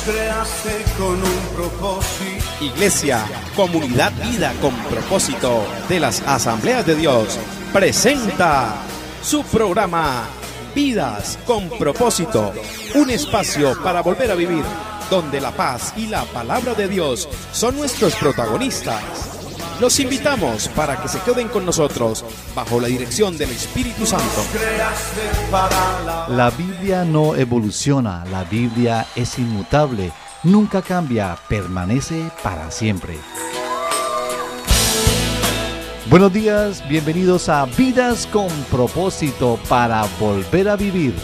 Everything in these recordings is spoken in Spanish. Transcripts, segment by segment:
creaste con un propósito. Iglesia, Comunidad Vida con Propósito de las Asambleas de Dios presenta su programa Vidas con Propósito, un espacio para volver a vivir, donde la paz y la palabra de Dios son nuestros protagonistas. Los invitamos para que se queden con nosotros bajo la dirección del Espíritu Santo. La Biblia no evoluciona, la Biblia es inmutable, nunca cambia, permanece para siempre. Buenos días, bienvenidos a Vidas con Propósito para volver a vivir.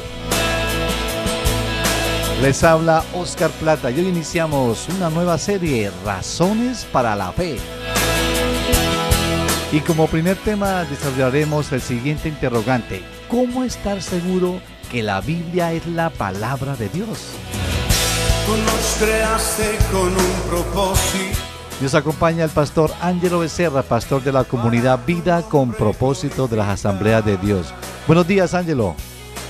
Les habla Oscar Plata y hoy iniciamos una nueva serie, Razones para la Fe. Y como primer tema desarrollaremos el siguiente interrogante: ¿cómo estar seguro que la Biblia es la palabra de Dios? Tú nos creaste con un propósito. Nos acompaña el pastor Ángelo Becerra, pastor de la comunidad Vida con Propósito de las Asambleas de Dios. Buenos días, Ángelo.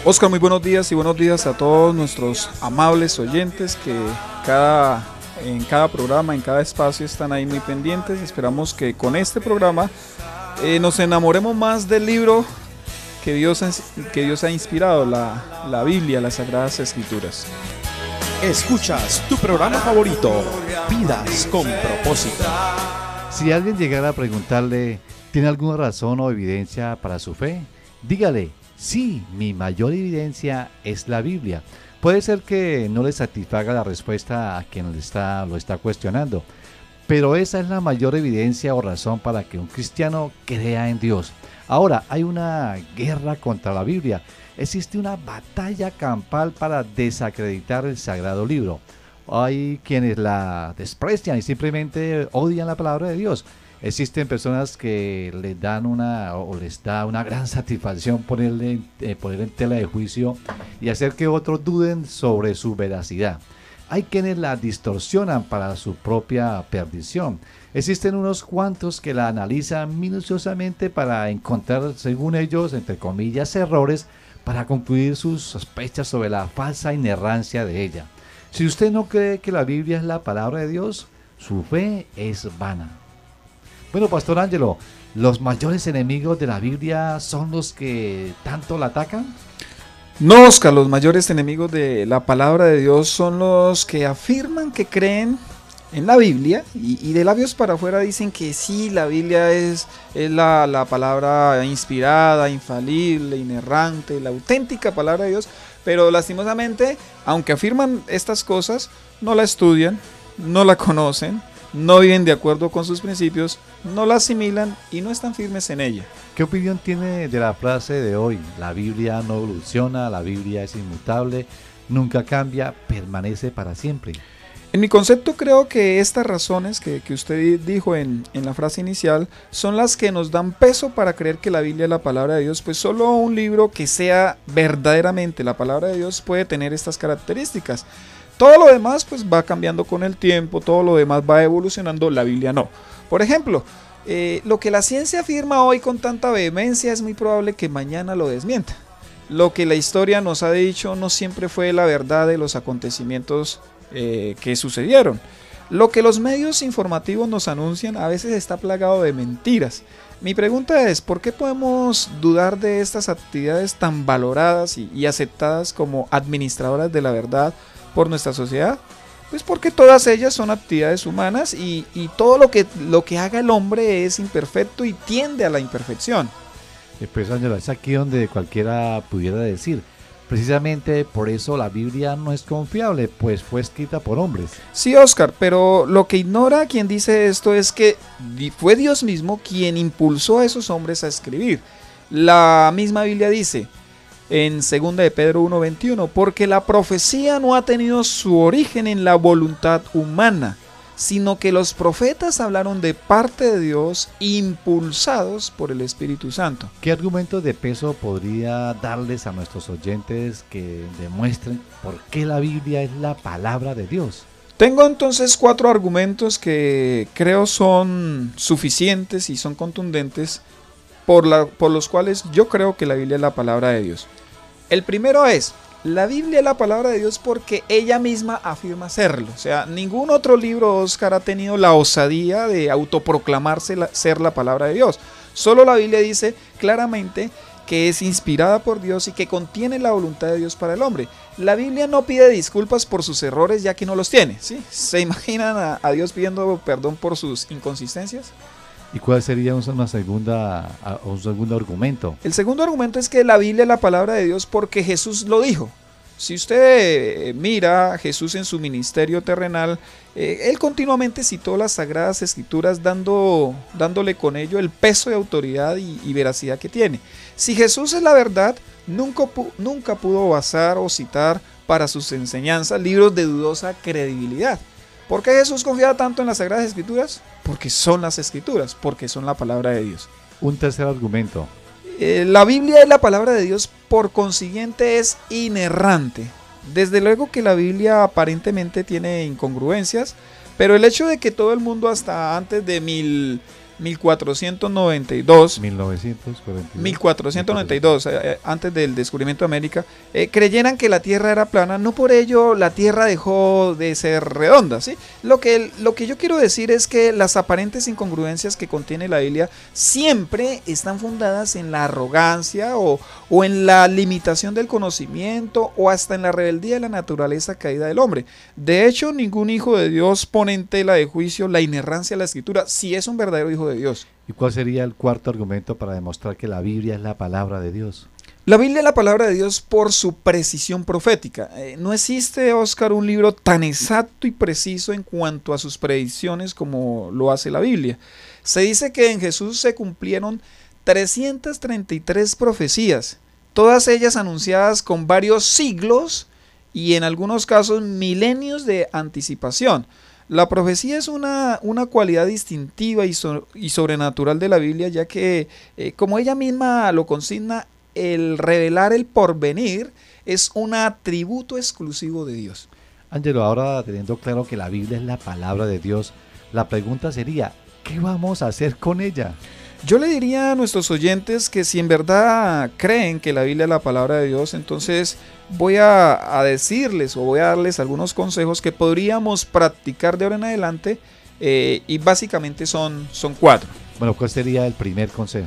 Oscar, muy buenos días y buenos días a todos nuestros amables oyentes que en cada programa, en cada espacio están ahí muy pendientes. Esperamos que con este programa nos enamoremos más del libro que Dios ha inspirado, la Biblia, las Sagradas Escrituras. Escuchas tu programa favorito, Vidas con Propósito. Si alguien llegara a preguntarle, ¿tiene alguna razón o evidencia para su fe? Dígale, sí, mi mayor evidencia es la Biblia. Puede ser que no le satisfaga la respuesta a quien lo está cuestionando, pero esa es la mayor evidencia o razón para que un cristiano crea en Dios. Ahora, hay una guerra contra la Biblia. Existe una batalla campal para desacreditar el Sagrado Libro. Hay quienes la desprecian y simplemente odian la palabra de Dios. Existen personas que les da una gran satisfacción poner en tela de juicio y hacer que otros duden sobre su veracidad. Hay quienes la distorsionan para su propia perdición. Existen unos cuantos que la analizan minuciosamente para encontrar, según ellos, entre comillas, errores, para concluir sus sospechas sobre la falsa inerrancia de ella. Si usted no cree que la Biblia es la palabra de Dios, su fe es vana. Bueno, Pastor Ángelo, ¿los mayores enemigos de la Biblia son los que tanto la atacan? No, Oscar, los mayores enemigos de la palabra de Dios son los que afirman que creen en la Biblia y de labios para afuera dicen que sí, la Biblia es la palabra inspirada, infalible, inerrante, la auténtica palabra de Dios, pero lastimosamente, aunque afirman estas cosas, no la estudian, no la conocen, no viven de acuerdo con sus principios, no la asimilan y no están firmes en ella. ¿Qué opinión tiene de la frase de hoy? La Biblia no evoluciona, la Biblia es inmutable, nunca cambia, permanece para siempre. En mi concepto creo que estas razones que usted dijo en la frase inicial son las que nos dan peso para creer que la Biblia es la palabra de Dios, pues solo un libro que sea verdaderamente la palabra de Dios puede tener estas características. Todo lo demás pues va cambiando con el tiempo, todo lo demás va evolucionando, la Biblia no. Por ejemplo, lo que la ciencia afirma hoy con tanta vehemencia es muy probable que mañana lo desmienta. Lo que la historia nos ha dicho no siempre fue la verdad de los acontecimientos que sucedieron. Lo que los medios informativos nos anuncian a veces está plagado de mentiras. Mi pregunta es, ¿por qué podemos dudar de estas actividades tan valoradas y aceptadas como administradoras de la verdad por nuestra sociedad? Pues porque todas ellas son actividades humanas y todo lo que haga el hombre es imperfecto y tiende a la imperfección. Pues Ángelo, es aquí donde cualquiera pudiera decir, precisamente por eso la Biblia no es confiable, pues fue escrita por hombres. Sí, Oscar, pero lo que ignora quien dice esto es que fue Dios mismo quien impulsó a esos hombres a escribir. La misma Biblia dice en 2 de Pedro 1:21, porque la profecía no ha tenido su origen en la voluntad humana, sino que los profetas hablaron de parte de Dios, impulsados por el Espíritu Santo. ¿Qué argumentos de peso podría darles a nuestros oyentes que demuestren por qué la Biblia es la palabra de Dios? Tengo entonces 4 argumentos que creo son suficientes y son contundentes por los cuales yo creo que la Biblia es la palabra de Dios. El primero es, La Biblia es la palabra de Dios porque ella misma afirma serlo. O sea, ningún otro libro, Oscar, ha tenido la osadía de autoproclamarse ser la palabra de Dios. Solo la Biblia dice claramente que es inspirada por Dios y que contiene la voluntad de Dios para el hombre. La Biblia no pide disculpas por sus errores ya que no los tiene, ¿sí? ¿Se imaginan a Dios pidiendo perdón por sus inconsistencias? ¿Y cuál sería un segundo argumento? El segundo argumento es que la Biblia es la palabra de Dios porque Jesús lo dijo. Si usted mira a Jesús en su ministerio terrenal, él continuamente citó las Sagradas Escrituras dándole con ello el peso de autoridad y veracidad que tiene. Si Jesús es la verdad, nunca pudo basar o citar para sus enseñanzas libros de dudosa credibilidad. ¿Por qué Jesús confiaba tanto en las Sagradas Escrituras? Porque son las Escrituras, porque son la palabra de Dios. Un tercer argumento. La Biblia es la palabra de Dios, por consiguiente es inerrante. Desde luego que la Biblia aparentemente tiene incongruencias, pero el hecho de que todo el mundo hasta antes de 1492, antes del descubrimiento de América, creyeran que la Tierra era plana, no por ello la Tierra dejó de ser redonda, ¿sí? Lo que yo quiero decir es que las aparentes incongruencias que contiene la Biblia siempre están fundadas en la arrogancia o en la limitación del conocimiento o hasta en la rebeldía de la naturaleza caída del hombre. De hecho, ningún hijo de Dios pone en tela de juicio la inerrancia de la Escritura si es un verdadero hijo de Dios. ¿Y cuál sería el cuarto argumento para demostrar que la Biblia es la palabra de Dios? La Biblia es la palabra de Dios por su precisión profética. No existe, Oscar, un libro tan exacto y preciso en cuanto a sus predicciones como lo hace la Biblia. Se dice que en Jesús se cumplieron 333 profecías, todas ellas anunciadas con varios siglos y en algunos casos milenios de anticipación. La profecía es una cualidad distintiva y sobrenatural de la Biblia, ya que, como ella misma lo consigna, el revelar el porvenir es un atributo exclusivo de Dios. Ángelo, ahora teniendo claro que la Biblia es la palabra de Dios, la pregunta sería, ¿qué vamos a hacer con ella? Yo le diría a nuestros oyentes que si en verdad creen que la Biblia es la palabra de Dios, entonces voy a decirles o voy a darles algunos consejos que podríamos practicar de ahora en adelante y básicamente son 4. Bueno, ¿cuál sería el primer consejo?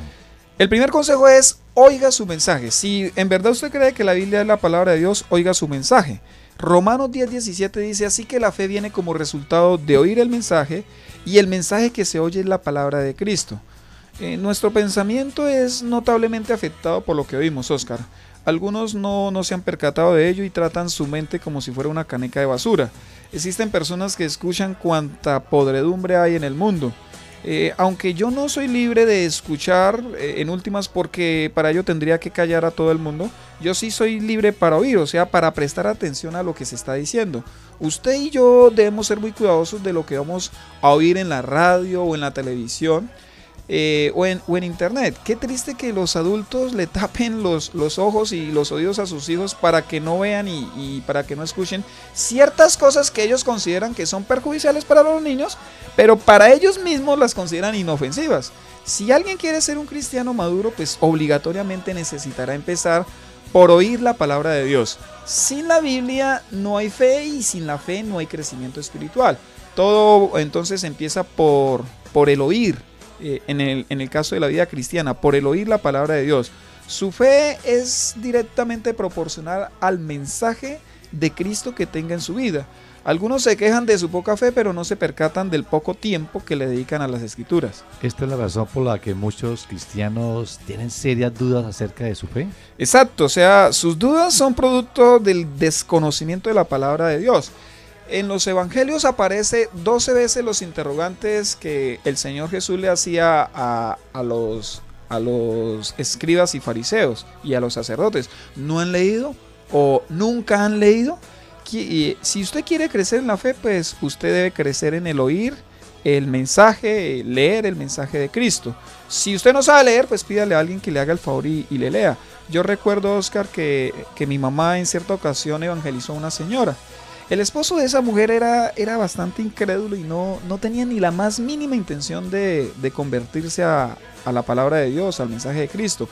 El primer consejo es, oiga su mensaje. Si en verdad usted cree que la Biblia es la palabra de Dios, oiga su mensaje. Romanos 10:17 dice, así que la fe viene como resultado de oír el mensaje y el mensaje que se oye es la palabra de Cristo. Nuestro pensamiento es notablemente afectado por lo que oímos, Oscar. Algunos no se han percatado de ello y tratan su mente como si fuera una caneca de basura. Existen personas que escuchan cuanta podredumbre hay en el mundo. Aunque yo no soy libre de escuchar, en últimas, porque para ello tendría que callar a todo el mundo, yo sí soy libre para oír, o sea, para prestar atención a lo que se está diciendo. Usted y yo debemos ser muy cuidadosos de lo que vamos a oír en la radio o en la televisión. O en internet. Qué triste que los adultos le tapen los ojos y los oídos a sus hijos para que no vean y para que no escuchen ciertas cosas que ellos consideran que son perjudiciales para los niños, pero para ellos mismos las consideran inofensivas. Si alguien quiere ser un cristiano maduro, pues obligatoriamente necesitará empezar por oír la palabra de Dios. Sin la Biblia no hay fe y sin la fe no hay crecimiento espiritual. Todo entonces empieza por el oír. En el caso de la vida cristiana, por el oír la palabra de Dios. Su fe es directamente proporcional al mensaje de Cristo que tenga en su vida. Algunos se quejan de su poca fe, pero no se percatan del poco tiempo que le dedican a las Escrituras. ¿Esta es la razón por la que muchos cristianos tienen serias dudas acerca de su fe? Exacto, o sea, sus dudas son producto del desconocimiento de la palabra de Dios. En los evangelios aparece 12 veces los interrogantes que el Señor Jesús le hacía a los escribas y fariseos y a los sacerdotes. ¿No han leído o nunca han leído? Si usted quiere crecer en la fe, pues usted debe crecer en el oír el mensaje, leer el mensaje de Cristo. Si usted no sabe leer, pues pídale a alguien que le haga el favor y le lea. Yo recuerdo, Oscar, que mi mamá en cierta ocasión evangelizó a una señora. El esposo de esa mujer era bastante incrédulo y no tenía ni la más mínima intención de convertirse a la palabra de Dios, al mensaje de Cristo.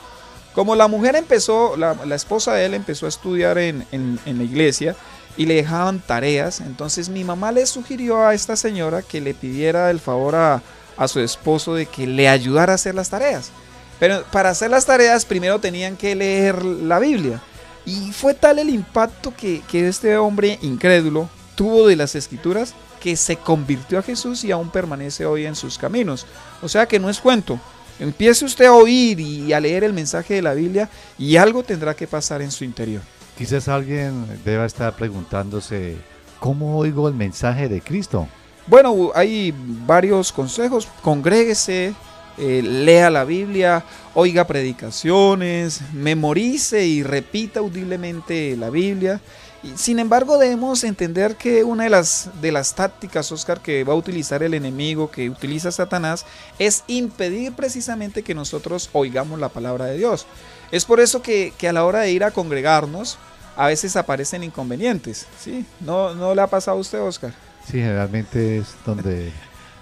Como la mujer empezó, la esposa de él empezó a estudiar en la iglesia y le dejaban tareas, entonces mi mamá le sugirió a esta señora que le pidiera el favor a su esposo de que le ayudara a hacer las tareas. Pero para hacer las tareas primero tenían que leer la Biblia. Y fue tal el impacto que este hombre incrédulo tuvo de las escrituras que se convirtió a Jesús y aún permanece hoy en sus caminos. O sea que no es cuento. Empiece usted a oír y a leer el mensaje de la Biblia y algo tendrá que pasar en su interior. Quizás alguien deba estar preguntándose, ¿cómo oigo el mensaje de Cristo? Bueno, hay varios consejos. Congréguese, lea la Biblia, oiga predicaciones, memorice y repita audiblemente la Biblia. Sin embargo, debemos entender que una de las tácticas, Oscar, que va a utilizar el enemigo, que utiliza Satanás, es impedir precisamente que nosotros oigamos la palabra de Dios. Es por eso que a la hora de ir a congregarnos, a veces aparecen inconvenientes, ¿sí? ¿No le ha pasado a usted, Oscar? Sí, generalmente es donde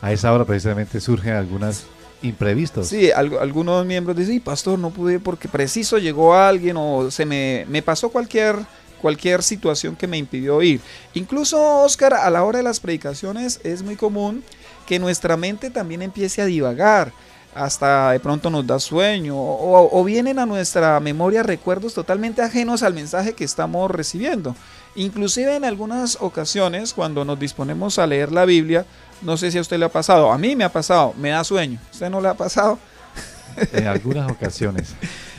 a esa hora precisamente surgen algunos imprevistos. Sí, algunos miembros dicen, sí, pastor, no pude porque preciso llegó alguien o se me pasó cualquier situación que me impidió ir. Incluso, Oscar, a la hora de las predicaciones es muy común que nuestra mente también empiece a divagar, hasta de pronto nos da sueño o vienen a nuestra memoria recuerdos totalmente ajenos al mensaje que estamos recibiendo. Inclusive en algunas ocasiones cuando nos disponemos a leer la Biblia, no sé si a usted le ha pasado, a mí me ha pasado, me da sueño. ¿Usted no le ha pasado? En algunas ocasiones.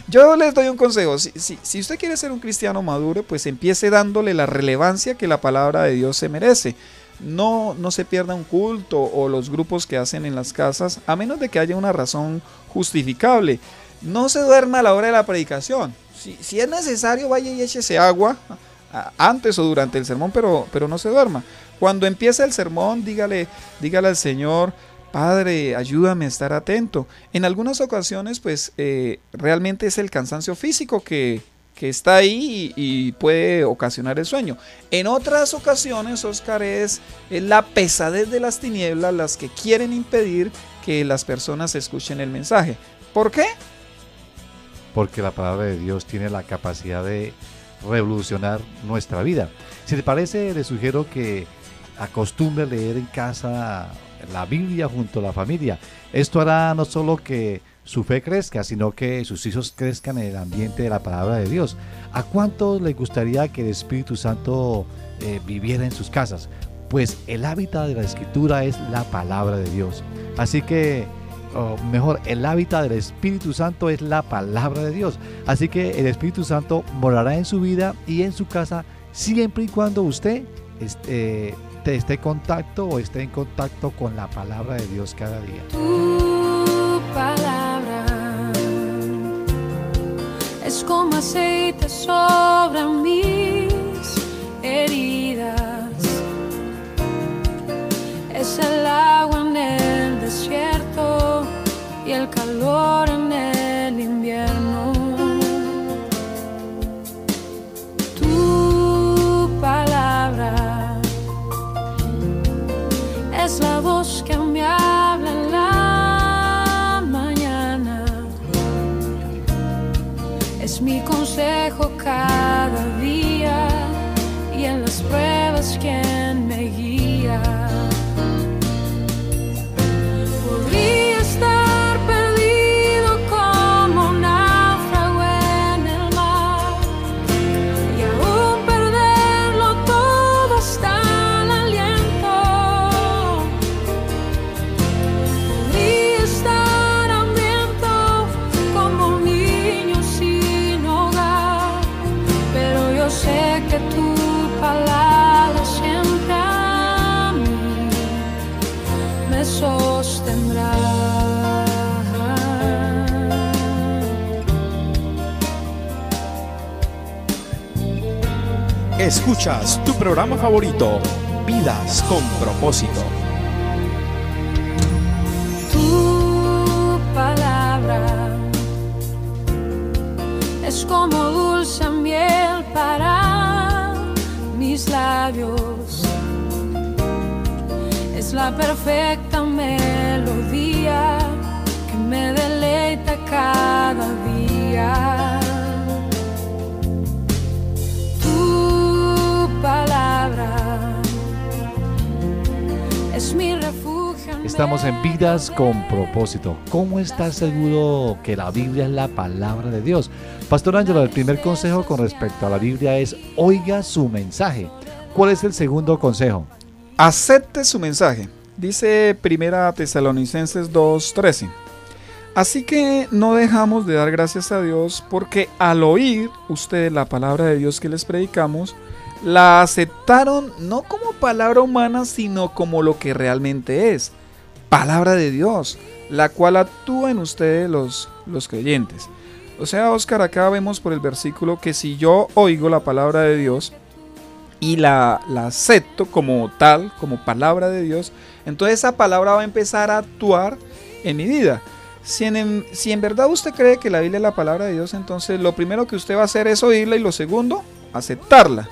Yo les doy un consejo, si usted quiere ser un cristiano maduro, pues empiece dándole la relevancia que la palabra de Dios se merece. No se pierda un culto o los grupos que hacen en las casas, a menos de que haya una razón justificable. No se duerma a la hora de la predicación. Si es necesario, vaya y échese agua antes o durante el sermón, pero no se duerma. Cuando empiece el sermón, dígale al Señor, Padre, ayúdame a estar atento. En algunas ocasiones, pues, realmente es el cansancio físico que está ahí y puede ocasionar el sueño. En otras ocasiones, Oscar, es la pesadez de las tinieblas las que quieren impedir que las personas escuchen el mensaje. ¿Por qué? Porque la palabra de Dios tiene la capacidad de revolucionar nuestra vida. Si te parece, le sugiero que acostumbre a leer en casa la Biblia junto a la familia. Esto hará no solo que su fe crezca, sino que sus hijos crezcan en el ambiente de la palabra de Dios. ¿A cuántos les gustaría que el Espíritu Santo viviera en sus casas? Pues el hábitat de la Escritura es la palabra de Dios. Así que, mejor, el hábitat del Espíritu Santo es la palabra de Dios. Así que el Espíritu Santo morará en su vida y en su casa siempre y cuando usted esté en contacto con la palabra de Dios cada día. Tu palabra es como aceite sobre mis heridas, es el agua en el desierto y el calor en el invierno. Tu palabra es la voz que me habla en la mañana, es mi consejo cada día y en las pruebas quien me guía. Podría estar perdido como un náufrago en el mar y aún perderlo todo hasta el aliento. Podría estar hambriento como un niño sin hogar, pero yo sé que tu palabra siempre a mí me sostendrá. Escuchas tu programa favorito, Vidas con Propósito. Tu palabra es como dulce miel para mis labios, es la perfecta melodía que me deleita cada día. Estamos en Vidas con Propósito. ¿Cómo estás seguro que la Biblia es la palabra de Dios? Pastor Ángelo, el primer consejo con respecto a la Biblia es oiga su mensaje. ¿Cuál es el segundo consejo? Acepte su mensaje. Dice 1 Tesalonicenses 2:13. Así que no dejamos de dar gracias a Dios porque al oír ustedes la palabra de Dios que les predicamos, la aceptaron no como palabra humana, sino como lo que realmente es, palabra de Dios, la cual actúa en ustedes los creyentes. O sea, Oscar, acá vemos por el versículo que si yo oigo la palabra de Dios y la acepto como tal, como palabra de Dios, entonces esa palabra va a empezar a actuar en mi vida. Si en verdad usted cree que la Biblia es la palabra de Dios, entonces lo primero que usted va a hacer es oírla y lo segundo, aceptarla.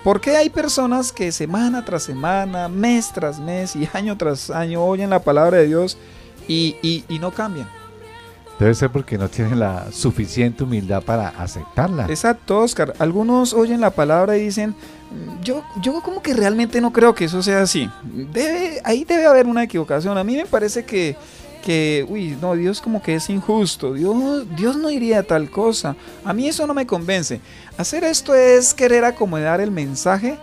Porque hay personas que semana tras semana, mes tras mes y año tras año oyen la palabra de Dios y no cambian? Debe ser porque no tienen la suficiente humildad para aceptarla. Exacto, Oscar. Algunos oyen la palabra y dicen, yo como que realmente no creo que eso sea así. Ahí debe haber una equivocación. A mí me parece que no, Dios como que es injusto, Dios no diría tal cosa, a mí eso no me convence. Hacer esto es querer acomodar el mensaje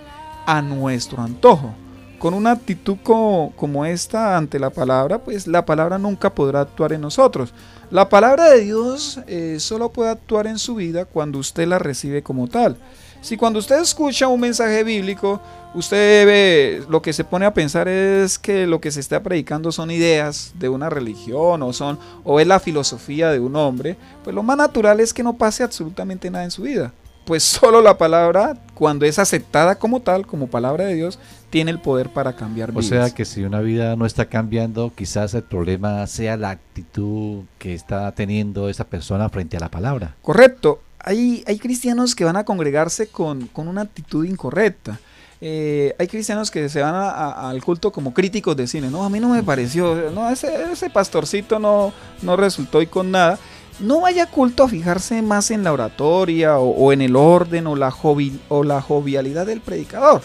a nuestro antojo. Con una actitud como esta ante la palabra, pues la palabra nunca podrá actuar en nosotros. La palabra de Dios solo puede actuar en su vida cuando usted la recibe como tal. Si cuando usted escucha un mensaje bíblico, usted lo que se pone a pensar es que lo que se está predicando son ideas de una religión o es la filosofía de un hombre, pues lo más natural es que no pase absolutamente nada en su vida. Pues solo la palabra, cuando es aceptada como tal, como palabra de Dios, tiene el poder para cambiar vidas. O sea que si una vida no está cambiando, quizás el problema sea la actitud que está teniendo esa persona frente a la palabra. Correcto. Hay cristianos que van a congregarse con una actitud incorrecta. Hay cristianos que se van al culto como críticos de cine. No, a mí no me pareció. No, ese pastorcito no resultó y con nada. No vaya a culto a fijarse más en la oratoria o en el orden o la jovialidad del predicador.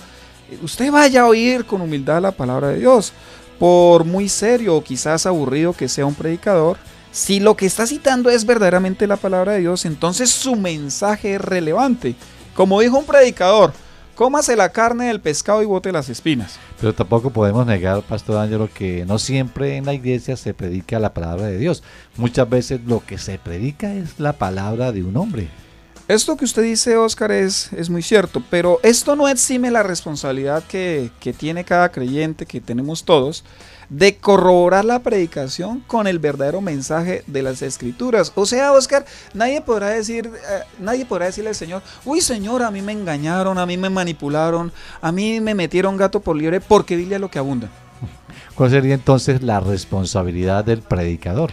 Usted vaya a oír con humildad la palabra de Dios. Por muy serio o quizás aburrido que sea un predicador, si lo que está citando es verdaderamente la palabra de Dios, entonces su mensaje es relevante. Como dijo un predicador, cómase la carne del pescado y bote las espinas. Pero tampoco podemos negar, Pastor Ángelo, que no siempre en la iglesia se predica la palabra de Dios. Muchas veces lo que se predica es la palabra de un hombre. Esto que usted dice, Oscar, es muy cierto, pero esto no exime la responsabilidad que tiene cada creyente, que tenemos todos, de corroborar la predicación con el verdadero mensaje de las Escrituras. O sea, Oscar, nadie podrá decirle al Señor, uy, Señor, a mí me engañaron, a mí me manipularon, a mí me metieron gato por liebre, porque Biblia es lo que abunda. ¿Cuál sería entonces la responsabilidad del predicador?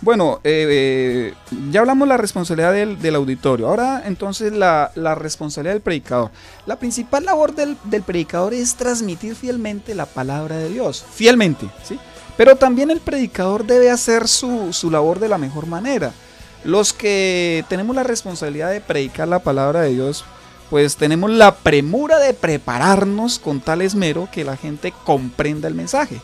Bueno, ya hablamos de la responsabilidad del auditorio. Ahora entonces la responsabilidad del predicador. La principal labor del predicador es transmitir fielmente la palabra de Dios, fielmente, ¿sí? Pero también el predicador debe hacer su labor de la mejor manera. Los que tenemos la responsabilidad de predicar la palabra de Dios, pues tenemos la premura de prepararnos con tal esmero que la gente comprenda el mensaje.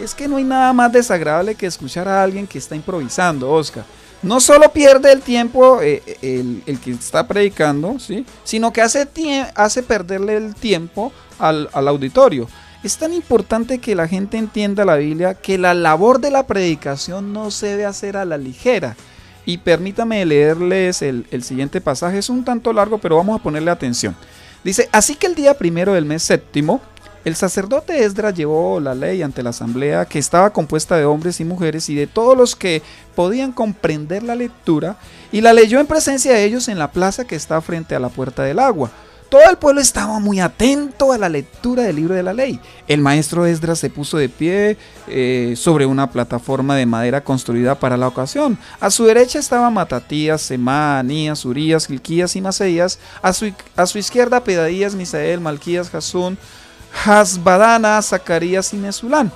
Es que no hay nada más desagradable que escuchar a alguien que está improvisando, Oscar. No solo pierde el tiempo el que está predicando, ¿sí?, sino que hace perderle el tiempo al auditorio. Es tan importante que la gente entienda la Biblia que la labor de la predicación no se debe hacer a la ligera. Y permítame leerles el siguiente pasaje, es un tanto largo, pero vamos a ponerle atención. Dice, así que el día primero del mes séptimo, el sacerdote Esdras llevó la ley ante la asamblea, que estaba compuesta de hombres y mujeres y de todos los que podían comprender la lectura, y la leyó en presencia de ellos en la plaza que está frente a la puerta del agua. Todo el pueblo estaba muy atento a la lectura del libro de la ley. El maestro Esdras se puso de pie sobre una plataforma de madera construida para la ocasión. A su derecha estaban Matatías, Semá, Anías, Urías, Hilquías y Maseías. A su izquierda Pedaías, Misael, Malquías, Jasún, Hasbadana, Zacarías y Mesulán.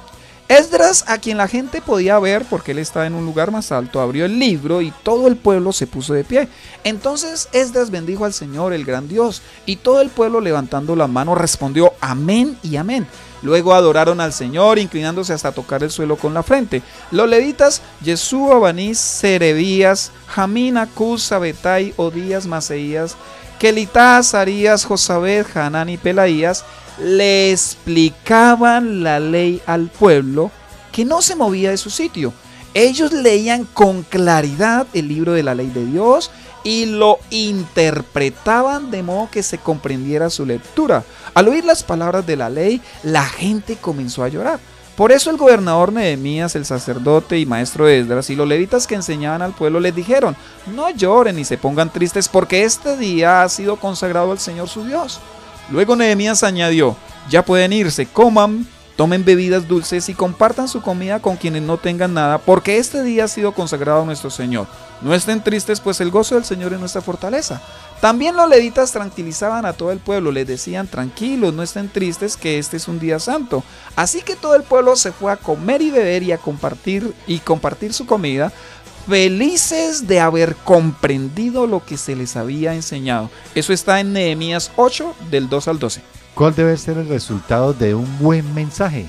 Esdras, a quien la gente podía ver porque él estaba en un lugar más alto, abrió el libro y todo el pueblo se puso de pie. Entonces Esdras bendijo al Señor, el gran Dios, y todo el pueblo levantando la mano respondió amén y amén. Luego adoraron al Señor, inclinándose hasta tocar el suelo con la frente. Los levitas, Yeshua, Baní, Serebías, Jamín, Acús, Sabetai, Odías, Maseías, Kelitá, Azarías, Josabed, Hanán y Pelaías, le explicaban la ley al pueblo, que no se movía de su sitio. Ellos leían con claridad el libro de la ley de Dios y lo interpretaban de modo que se comprendiera su lectura. Al oír las palabras de la ley, la gente comenzó a llorar. Por eso el gobernador Nehemías, el sacerdote y maestro de Esdras, y los levitas que enseñaban al pueblo les dijeron: no lloren ni se pongan tristes, porque este día ha sido consagrado al Señor su Dios. Luego Nehemías añadió: ya pueden irse, coman, tomen bebidas dulces y compartan su comida con quienes no tengan nada, porque este día ha sido consagrado a nuestro Señor. No estén tristes, pues el gozo del Señor es nuestra fortaleza. También los levitas tranquilizaban a todo el pueblo, les decían: tranquilos, no estén tristes, que este es un día santo. Así que todo el pueblo se fue a comer y beber y a compartir su comida, felices de haber comprendido lo que se les había enseñado. Eso está en Nehemías 8, del 2 al 12. ¿Cuál debe ser el resultado de un buen mensaje?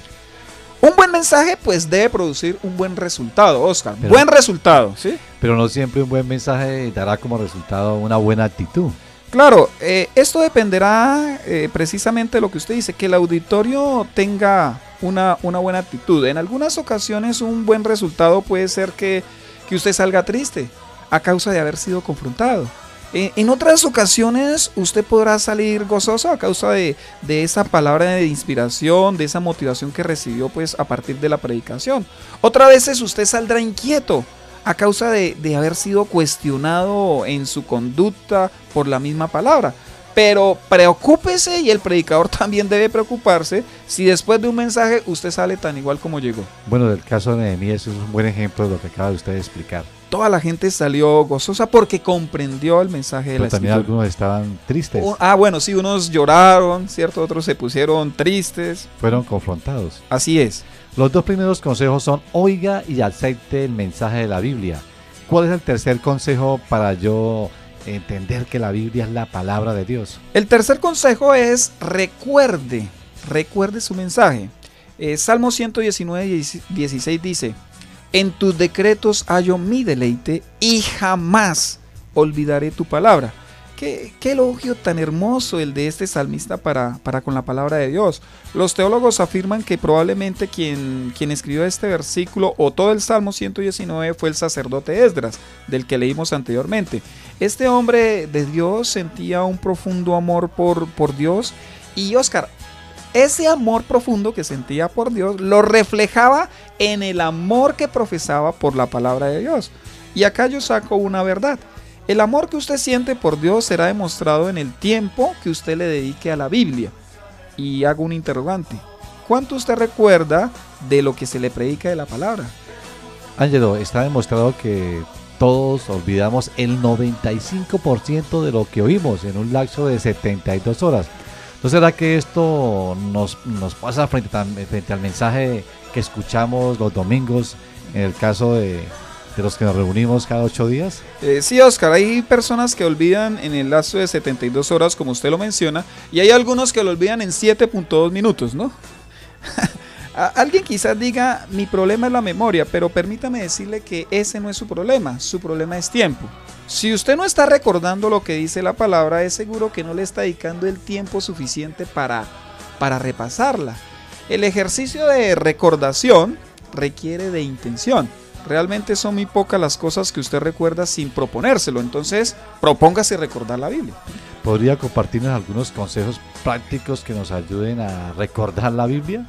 Un buen mensaje pues debe producir un buen resultado, Oscar. Buen resultado, ¿sí? Pero no siempre un buen mensaje dará como resultado una buena actitud. Claro, esto dependerá precisamente de lo que usted dice, que el auditorio tenga una buena actitud. En algunas ocasiones un buen resultado puede ser que usted salga triste a causa de haber sido confrontado. En otras ocasiones usted podrá salir gozoso a causa de esa palabra de inspiración, de esa motivación que recibió pues a partir de la predicación. Otras veces usted saldrá inquieto a causa de haber sido cuestionado en su conducta por la misma palabra. Pero preocúpese, y el predicador también debe preocuparse, si después de un mensaje usted sale tan igual como llegó. Bueno, del caso de Nehemías es un buen ejemplo de lo que acaba de usted explicar. Toda la gente salió gozosa porque comprendió el mensaje de la Escritura. También algunos estaban tristes. Bueno, sí, unos lloraron, ¿cierto? Otros se pusieron tristes. Fueron confrontados. Así es. Los dos primeros consejos son: oiga y acepte el mensaje de la Biblia. ¿Cuál es el tercer consejo para yo entender que la Biblia es la palabra de Dios? El tercer consejo es: recuerde su mensaje. Salmo 119, 16 dice: en tus decretos hallo mi deleite y jamás olvidaré tu palabra. Qué elogio tan hermoso el de este salmista para con la palabra de Dios. Los teólogos afirman que probablemente quien escribió este versículo o todo el Salmo 119 fue el sacerdote Esdras, del que leímos anteriormente. Este hombre de Dios sentía un profundo amor por Dios, y Oscar, ese amor profundo que sentía por Dios lo reflejaba en el amor que profesaba por la palabra de Dios. Y acá yo saco una verdad: el amor que usted siente por Dios será demostrado en el tiempo que usted le dedique a la Biblia. Y hago un interrogante: ¿cuánto usted recuerda de lo que se le predica de la palabra? Ángelo, está demostrado que todos olvidamos el 95% de lo que oímos en un lapso de 72 horas. ¿No será que esto nos pasa frente al mensaje que escuchamos los domingos, en el caso de los que nos reunimos cada 8 días? Sí, Oscar, hay personas que olvidan en el lapso de 72 horas, como usted lo menciona, y hay algunos que lo olvidan en 7.2 minutos, ¿no? Alguien quizás diga: mi problema es la memoria, pero permítame decirle que ese no es su problema es tiempo. Si usted no está recordando lo que dice la palabra, es seguro que no le está dedicando el tiempo suficiente para repasarla. El ejercicio de recordación requiere de intención. Realmente son muy pocas las cosas que usted recuerda sin proponérselo, entonces propóngase recordar la Biblia. ¿Podría compartirnos algunos consejos prácticos que nos ayuden a recordar la Biblia?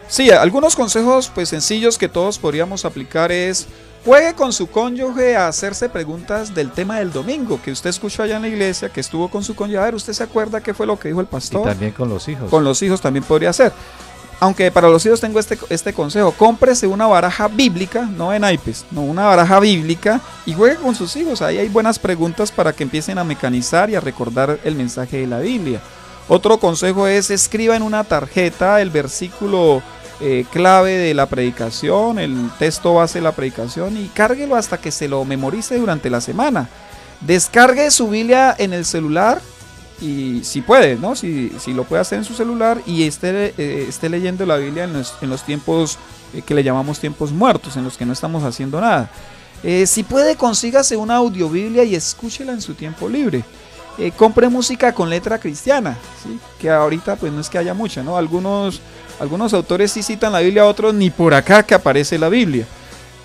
Sí, algunos consejos pues sencillos que todos podríamos aplicar es: juegue con su cónyuge a hacerse preguntas del tema del domingo que usted escuchó allá en la iglesia, que estuvo con su cónyuge. A ver, ¿usted se acuerda qué fue lo que dijo el pastor? Y también con los hijos. Con los hijos también podría ser. Aunque para los hijos tengo este consejo: cómprese una baraja bíblica, no en naipes, no, una baraja bíblica, y juegue con sus hijos. Ahí hay buenas preguntas para que empiecen a mecanizar y a recordar el mensaje de la Biblia. Otro consejo es: escriba en una tarjeta el versículo clave de la predicación, el texto base de la predicación, y cárguelo hasta que se lo memorice durante la semana. Descargue su Biblia en el celular, y si puede, ¿no? Si lo puede hacer en su celular, y esté leyendo la Biblia en los tiempos que le llamamos tiempos muertos, en los que no estamos haciendo nada. Si puede, consígase una audiobiblia y escúchela en su tiempo libre. Compre música con letra cristiana, ¿sí? Que ahorita pues no es que haya mucha, ¿no? Algunos autores sí citan la Biblia, otros ni por acá que aparece la Biblia.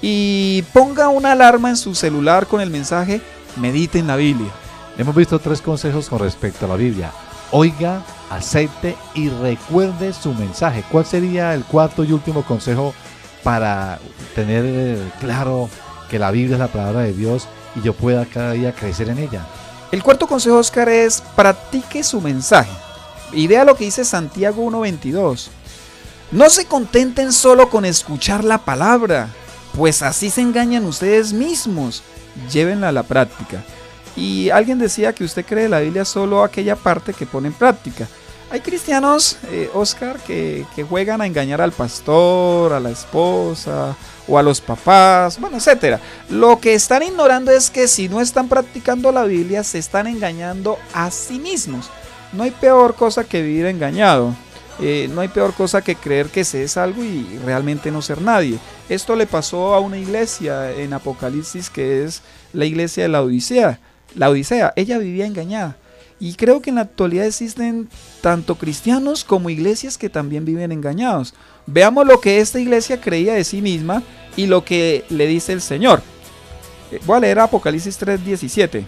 Y ponga una alarma en su celular con el mensaje: medite en la Biblia. Hemos visto 3 consejos con respecto a la Biblia. Oiga, acepte y recuerde su mensaje. ¿Cuál sería el 4 y último consejo para tener claro que la Biblia es la palabra de Dios y yo pueda cada día crecer en ella? El 4º consejo, Oscar, es: practique su mensaje. Y vea lo que dice Santiago 1:22. No se contenten solo con escuchar la palabra, pues así se engañan ustedes mismos. Llévenla a la práctica. Y alguien decía que usted cree la Biblia solo aquella parte que pone en práctica. Hay cristianos, Oscar, que juegan a engañar al pastor, a la esposa o a los papás, bueno, etcétera. Lo que están ignorando es que si no están practicando la Biblia, se están engañando a sí mismos. No hay peor cosa que vivir engañado. No hay peor cosa que creer que se es algo y realmente no ser nadie. Esto le pasó a una iglesia en Apocalipsis, que es la iglesia de la Odisea. Ella vivía engañada. Y creo que en la actualidad existen tanto cristianos como iglesias que también viven engañados. Veamos lo que esta iglesia creía de sí misma y lo que le dice el Señor. Voy a leer Apocalipsis 3:17.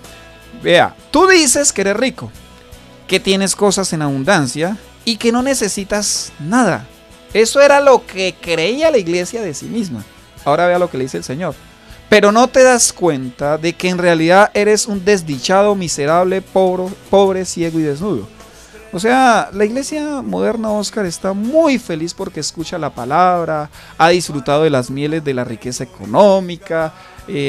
Vea: tú dices que eres rico, que tienes cosas en abundancia y que no necesitas nada. Eso era lo que creía la iglesia de sí misma. Ahora vea lo que le dice el Señor. Pero no te das cuenta de que en realidad eres un desdichado, miserable, pobre, ciego y desnudo. O sea, la iglesia moderna, Oscar, está muy feliz porque escucha la palabra, ha disfrutado de las mieles de la riqueza económica.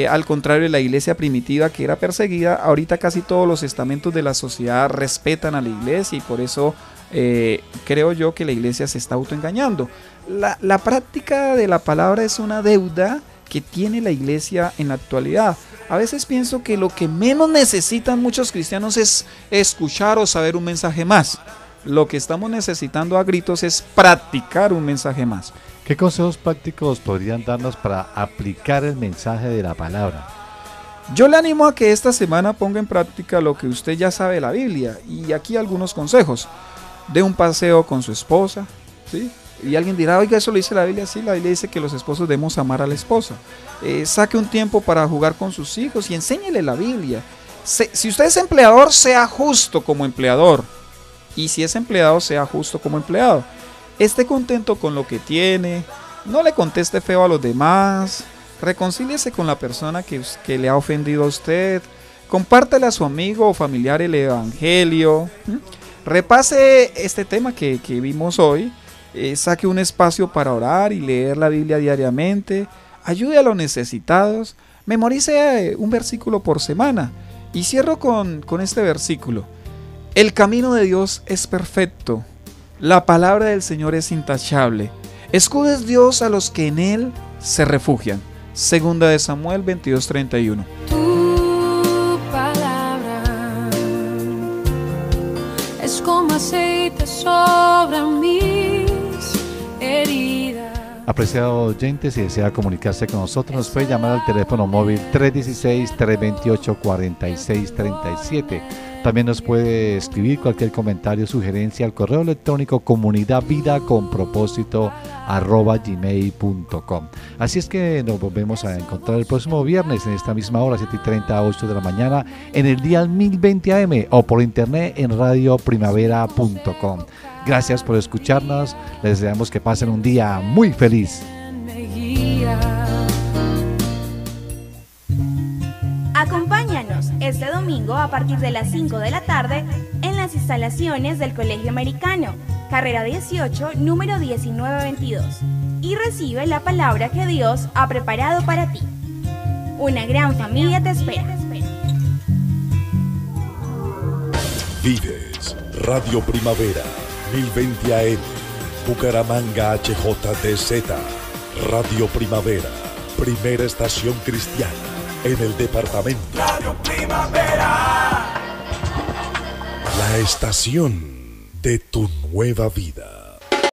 Al contrario de la iglesia primitiva, que era perseguida, ahorita casi todos los estamentos de la sociedad respetan a la iglesia, y por eso creo yo que la iglesia se está autoengañando. La práctica de la palabra es una deuda que tiene la iglesia en la actualidad. A veces pienso que lo que menos necesitan muchos cristianos es escuchar o saber un mensaje más. Lo que estamos necesitando a gritos es practicar un mensaje más. ¿Qué consejos prácticos podrían darnos para aplicar el mensaje de la palabra? Yo le animo a que esta semana ponga en práctica lo que usted ya sabe de la Biblia. Y aquí algunos consejos. De un paseo con su esposa, ¿sí? Y alguien dirá: oiga, ¿eso lo dice la Biblia? Sí, la Biblia dice que los esposos debemos amar a la esposa. Saque un tiempo para jugar con sus hijos y enséñele la Biblia. Si usted es empleador, sea justo como empleador. Y si es empleado, sea justo como empleado. Esté contento con lo que tiene. No le conteste feo a los demás. Reconcíliese con la persona que le ha ofendido a usted. Compártele a su amigo o familiar el evangelio. Repase este tema que vimos hoy. Saque un espacio para orar y leer la Biblia diariamente. Ayude a los necesitados. Memorice un versículo por semana. Y cierro con este versículo. El camino de Dios es perfecto. La palabra del Señor es intachable. Escudo es Dios a los que en Él se refugian. Segunda de Samuel 22:31. Tu palabra es como aceite sobre mis heridas. Apreciado oyente, si desea comunicarse con nosotros, nos puede llamar al teléfono móvil 316-328-4637. También nos puede escribir cualquier comentario o sugerencia al correo electrónico comunidadvidaconpropósito@gmail.com. Así es que nos volvemos a encontrar el próximo viernes en esta misma hora, 7:30 a 8 de la mañana, en el dial 1020 AM o por internet en radioprimavera.com. Gracias por escucharnos. Les deseamos que pasen un día muy feliz. Acompáñanos este domingo a partir de las 5 de la tarde en las instalaciones del Colegio Americano, carrera 18, número 1922, y recibe la palabra que Dios ha preparado para ti. Una gran familia te espera. Vives Radio Primavera 1020 AM. Bucaramanga HJDZ, Radio Primavera, primera estación cristiana en el departamento. Radio Primavera. La estación de tu nueva vida.